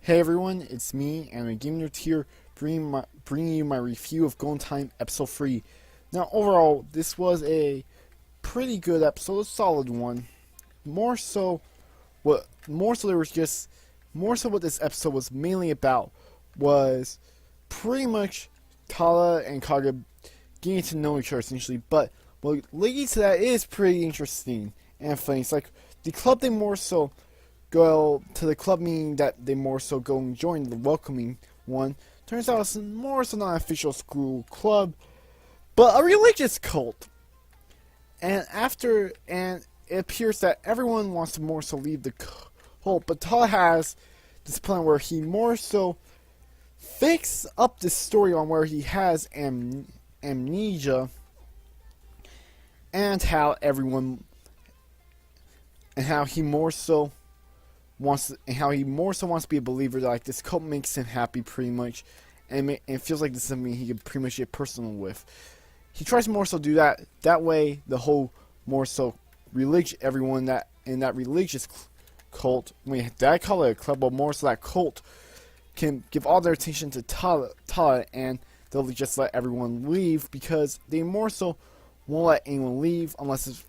Hey everyone, it's me, Anime Game Nerd here, bringing you my review of Golden Time Episode 3. Now, overall, this was a pretty good episode, a solid one. More so, what this episode was mainly about was pretty much Tala and Kaga getting to know each other essentially. But what leading to that is pretty interesting and funny. It's like the club they more so go to the club meeting that they more so go and join the welcoming one. Turns out it's more so not an official school club, but a religious cult. And it appears that everyone wants to more so leave the cult, but Tala has this plan where he more so fix up the story on where he has amnesia and how he more so wants to be a believer. Like, this cult makes him happy pretty much, and feels like this is something he can pretty much get personal with. He tries to more so do that. That way, the whole more so everyone that in that religious cult, I call it a club, but more so that cult can give all their attention to Tala, and they'll just let everyone leave because they more so won't let anyone leave unless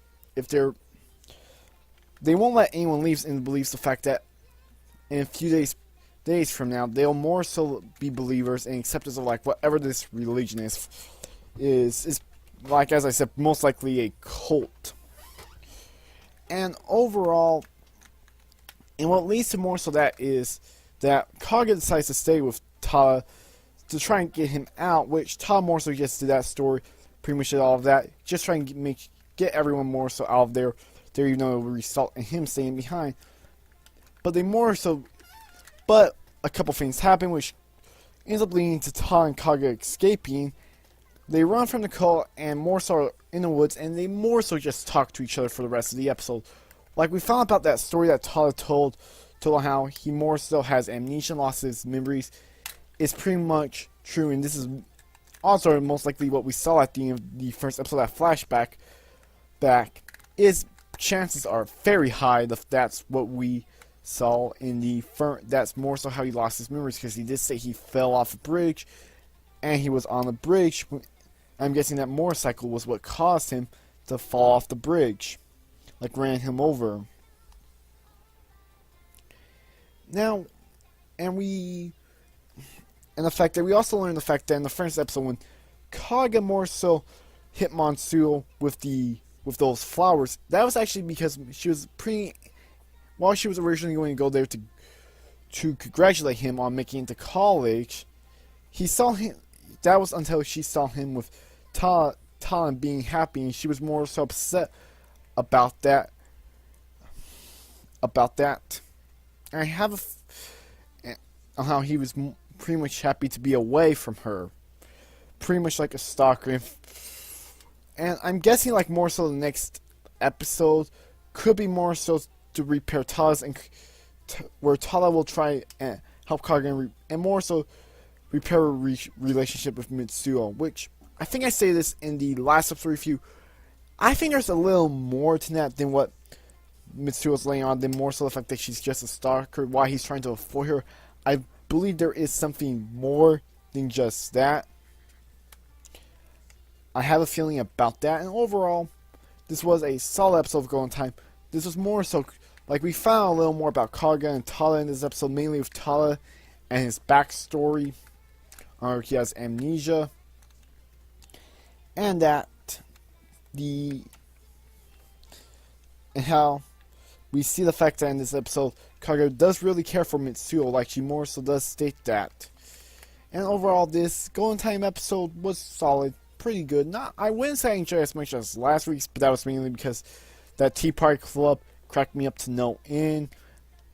they won't let anyone leave in the beliefs the fact that in a few days from now they'll more so be believers and acceptors of like whatever this religion is like, as I said, most likely a cult. And overall, and what leads to more so that is that Kaga decides to stay with Tala to try and get him out, which Tala more so gets to that story, pretty much did all of that, just trying to get everyone more so out of there, even though it would result in him staying behind. But a couple things happen, which ends up leading to Tala and Kaga escaping. They run from the cult and more so in the woods, and they more so just talk to each other for the rest of the episode. Like, we found about that story that Tala told how he more so has amnesia, lost his memories, is pretty much true, and this is also most likely what we saw at the end of the first episode. That flashback is, chances are very high that that's what we saw in the that's more so how he lost his memories, because he did say he fell off a bridge and he was on the bridge. I'm guessing that motorcycle was what caused him to fall off the bridge, like ran him over. Now, and the fact that we also learned the fact that in the first episode when Kaga more so hit Monsuo with those flowers, that was actually because while she was originally going to go there to congratulate him on making it to college, he saw him. That was until she saw him with Tala and being happy, and she was more so upset about that. And I have on how he was pretty much happy to be away from her, pretty much like a stalker. And I'm guessing like more so the next episode could be more so to repair Tala's, where Tala will try and help Kaga and more so repair a relationship with Mitsuo, which I think I say this in the last episode review. I think there's a little more to that than what Mitsuo's laying on, than more so the fact that she's just a stalker, why he's trying to avoid her. I believe there is something more than just that. I have a feeling about that, and overall, this was a solid episode of Golden Time. This was more so, like, we found a little more about Kaga and Tala in this episode, mainly with Tala and his backstory. He has amnesia, and how we see the fact that in this episode Kaga does really care for Mitsuo, like she more so does state that. And overall, this Golden Time episode was solid, pretty good. I wouldn't say I enjoyed it as much as last week's, but that was mainly because that Tea Party Club cracked me up to no end.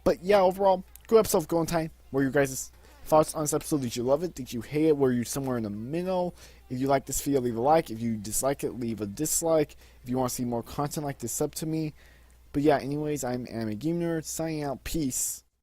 But yeah, overall, good episode of Golden Time. What are you guys' thoughts on this episode? Did you love it? Did you hate it? Were you somewhere in the middle? If you like this video, leave a like. If you dislike it, leave a dislike. If you want to see more content like this, sub to me. But yeah, anyways, I'm Anime Game Nerd, signing out. Peace.